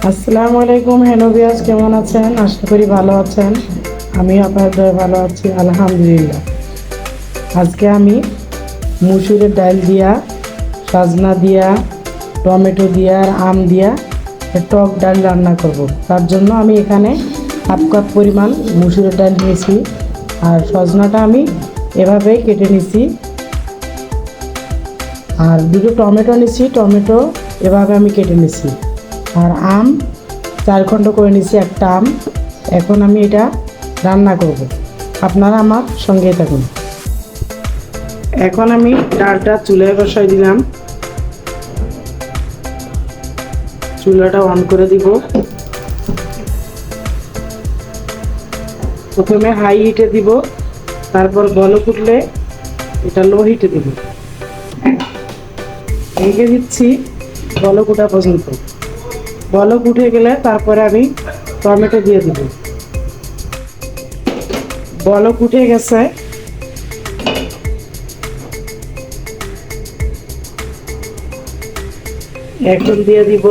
আসসালামু আলাইকুম। Hello viewers, কেমন আছেন? আশা করি ভালো আছেন। আমি আপনাদের দয়ায় ভালো আছি, আলহামদুলিল্লাহ। আজকে আমি মুসুরের ডাল দিয়া, সজনা দিয়া, টমেটো দিয়া আর আম দিয়া টক ডাল রান্না করব। তার জন্য আমি এখানে হাফ কাপ পরিমাণ মুসুরের ডাল নিয়েছি, আর সজনাটা আমি এভাবে কেটে নিয়েছি, আর দুটো টমেটো নিয়েছি, টমেটো এভাবে আমি কেটে নিয়েছি, আর আম 4 খণ্ড করে নিয়েছি, একটা আম। এখন আমি এটা রান্না করব, আপনারা আমার সঙ্গেই থাকুন। এখন আমি ডালটা চুলায় বসাই দিলাম, চুলাটা অন করে দিব। প্রথমে হাই হিটে দিব, তারপর বলক উঠলে এটা লো হিটে দিব। ঢেকে দিচ্ছি বলক ওঠা পর্যন্ত। বলক উঠে গেলে তারপরে আমি টমেটো দিয়ে দিব। বলক উঠে গেছে, এখন দিয়ে দিব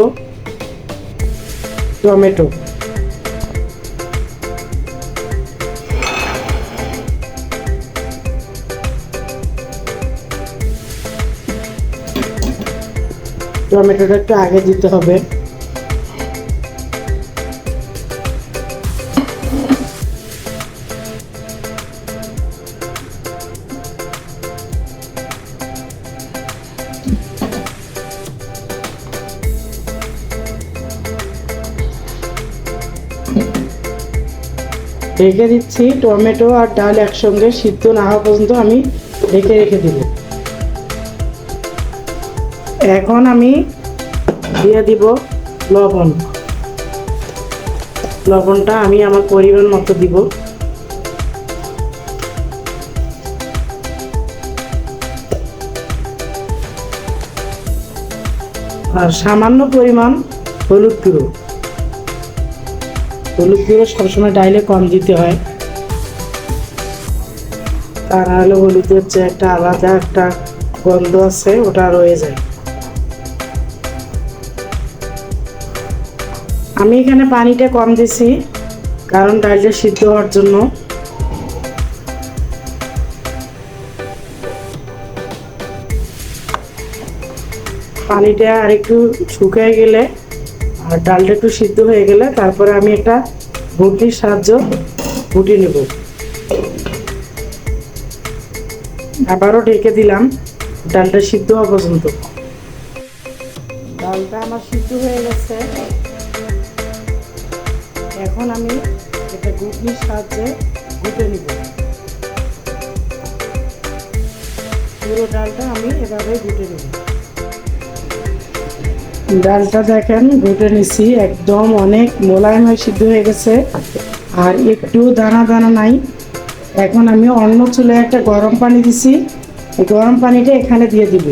টমেটো। টমেটোটা একটু আগে দিতে হবে। ঢেকে দিচ্ছি, টমেটো আর ডাল একসঙ্গে সিদ্ধ না হওয়া পর্যন্ত আমি ঢেকে রেখে দিব। এখন আমি দিয়ে দিব লবণ। লবণটা আমি আমার পরিমাণ মতো দিব। আর সামান্য পরিমাণ হলুদ গুঁড়ো। হলুদ গুঁড়ো সবসময় ডাইলে কম দিতে হয়, তা নাহলে হলুদের যে একটা আলাদা একটা গন্ধ আছে ওটা রয়ে যায়। আমি এখানে পানিটা কম দিছি, কারণ ডালটা সিদ্ধ হওয়ার জন্য। পানিটা আর একটু শুকিয়ে গেলে আর ডালটা একটু সিদ্ধ হয়ে গেলে তারপরে আমি একটা ঘুটনির সাহায্য ঘুটে নেব। আবারও ঢেকে দিলাম ডালটা সিদ্ধ হওয়া পর্যন্ত। ডালটা আমার সিদ্ধ হয়ে গেছে, এখন আমি এটা ঘুটনির সাহায্যে ঘুটে নিব। পুরো ডালটা আমি এভাবে ঘুটে নেব। ডালটা দেখেন ঘুটে নিছি, একদম অনেক মোলায়েম হয়ে সিদ্ধ হয়ে গেছে, আর একটু দানা দানা নাই। এখন আমি অন্য চুলায় একটা গরম পানি দিছি, এই গরম পানিটা এখানে দিয়ে দিব।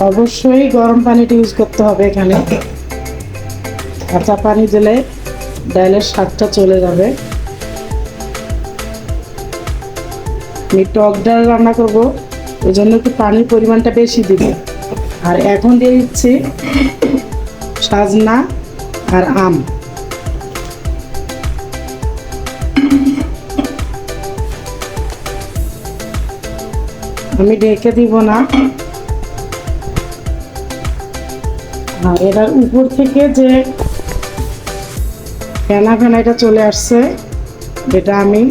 অবশ্যই গরম পানিটা ইউজ করতে হবে এখানে, কাঁচা পানি দিলে ডালের স্বাদটা চলে যাবে। আমি টক ডাল রান্না করব, ওই জন্য একটু পানির পরিমাণটা বেশি দিব। আর এখন দিয়ে দিচ্ছি সজনা আর আম। আমি ঢেকে দিব না, এটার উপর থেকে যে ফেনা ফেনাটা চলে আসছে এটা আমি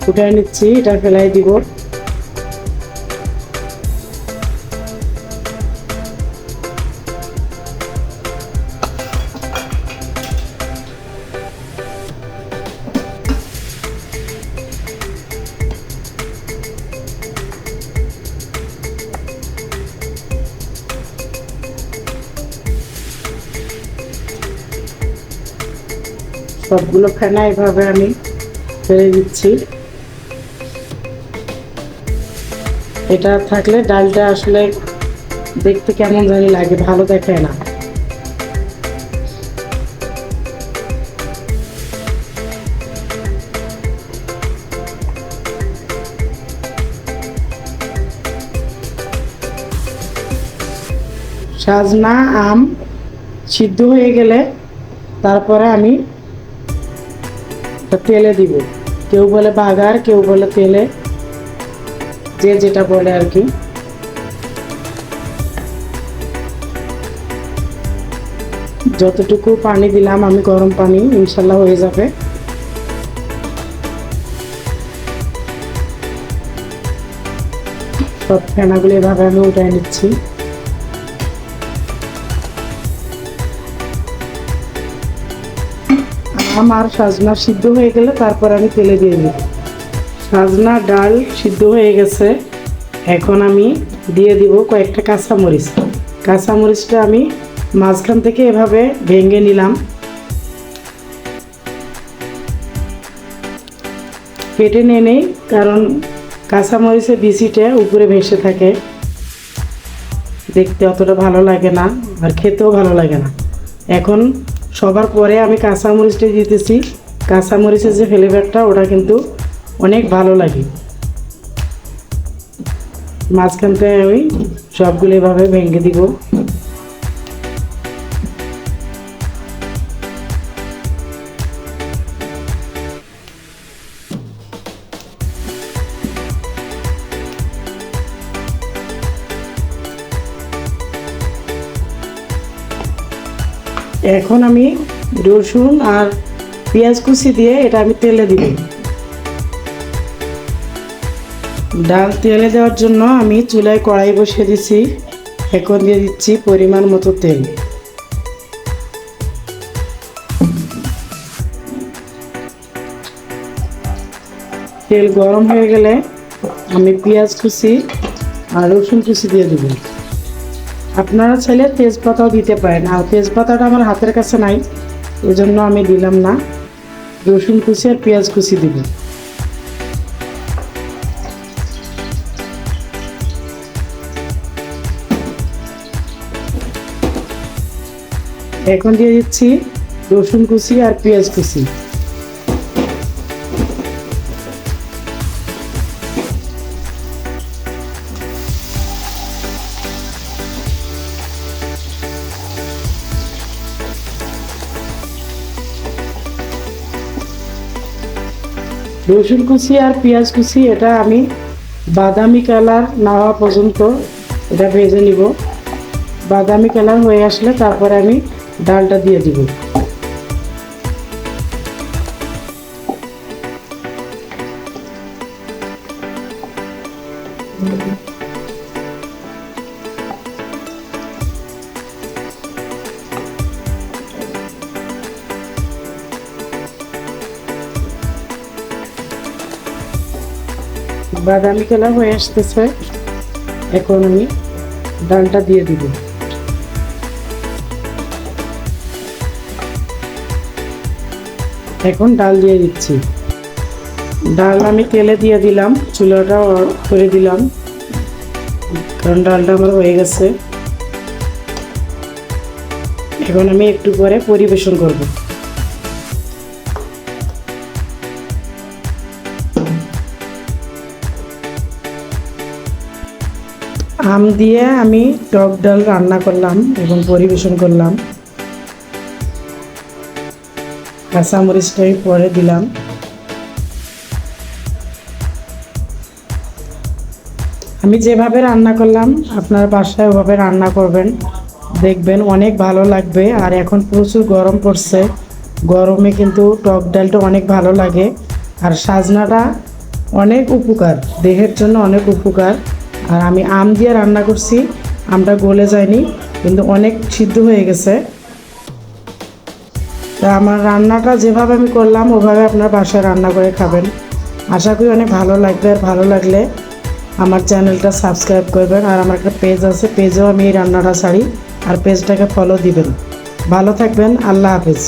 উঠায় নিচ্ছি, এটা ফেলাই দিব। সবগুলো ফেনা এভাবে আমি ফেলে দিচ্ছি। এটা থাকলে ডালটা আসলে দেখতে কেমন জানি লাগে, ভালো দেখায় না। সাজনা আম সিদ্ধ হয়ে গেলে তারপরে আমি তেলে দিব। কেউ বলে বাগার, কেউ বলে তেলে, যে যেটা বলে আর কি। যতটুকু পানি দিলাম আমি গরম পানি, ইনশাল্লাহ হয়ে যাবে। সব ফেনাগুলো এভাবে আমি উঠাই নিচ্ছি। আমার সাজনা সিদ্ধ হয়ে গেলে তারপর আমি তেলে দিয়ে দিই। সাজনা ডাল সিদ্ধ হয়ে গেছে, এখন আমি দিয়ে দিব কয়েকটা কাঁচামরিচ। কাঁচামরিচটা আমি মাঝখান থেকে এভাবে ভেঙে নিলাম, কেটে নিয়ে নেই, কারণ কাঁচামরিচের বিচিটা উপরে ভেসে থাকে, দেখতে অতটা ভালো লাগে না আর খেতেও ভালো লাগে না। এখন সবার পরে আমি কাঁচামরিচটা দিতেছি। কাঁচামরিচের যে ফ্লেভারটা ওটা কিন্তু অনেক ভালো লাগে। মাঝখান থেকে আমি সবগুলো এভাবে ভেঙে দিব। এখন আমি রসুন আর পেঁয়াজ কুচি দিয়ে এটা আমি তেলে দিব। ডাল তেলে দেওয়ার জন্য আমি চুলায় কড়াই বসিয়ে দিচ্ছি। এখন দিয়ে দিচ্ছি পরিমাণ মতো তেল। তেল গরম হয়ে গেলে আমি পেঁয়াজ কুচি আর রসুন কুচি দিয়ে দেব। আপনারা চাইলে তেজপাতাও দিতে পারেন, আর তেজপাতাটা আমার হাতের কাছে নাই, ওই জন্য আমি দিলাম না। রসুন কুচি আর পেঁয়াজ কুচি দিব। এখন দিয়ে দিচ্ছি রসুন কুচি আর পেঁয়াজ কুচি। রসুন কুচি আর পেঁয়াজ কুচি এটা আমি বাদামি কালার না হওয়া পর্যন্ত এটা ভেজে নিব। বাদামি কালার হয়ে আসলে তারপরে আমি ডালটা দিয়ে দিব। বাদামি কালার হয়ে আসতেছে, এখন আমি ডালটা দিয়ে দিব। এখন ডাল দিয়ে দিচ্ছি। ডাল আমি তেলে দিয়ে দিলাম, চুলাটা অন করে দিলাম, কারণ ডালটা আমার হয়ে গেছে। এখন আমি একটু পরে পরিবেশন করব। আম দিয়ে আমি টক ডাল রান্না করলাম এবং পরিবেশন করলাম। কাঁচামরিচটাই পরে দিলাম। আমি যেভাবে রান্না করলাম আপনার বাসায় ওভাবে রান্না করবেন, দেখবেন অনেক ভালো লাগবে। আর এখন প্রচুর গরম পড়ছে, গরমে কিন্তু টক ডালটা অনেক ভালো লাগে। আর সাজনাটা অনেক উপকার, দেহের জন্য অনেক উপকার। আর আমি আম দিয়ে রান্না করছি, আমটা গলে যায়নি কিন্তু অনেক সিদ্ধ হয়ে গেছে। তা আমার রান্নাটা যেভাবে আমি করলাম ওভাবে আপনার বাসায় রান্না করে খাবেন, আশা করি অনেক ভালো লাগবে। আর ভালো লাগলে আমার চ্যানেলটা সাবস্ক্রাইব করবেন। আর আমার একটা পেজ আছে, পেজেও আমি এই রান্নাটা ছাড়ি, আর পেজটাকে ফলো দিবেন। ভালো থাকবেন, আল্লাহ হাফেজ।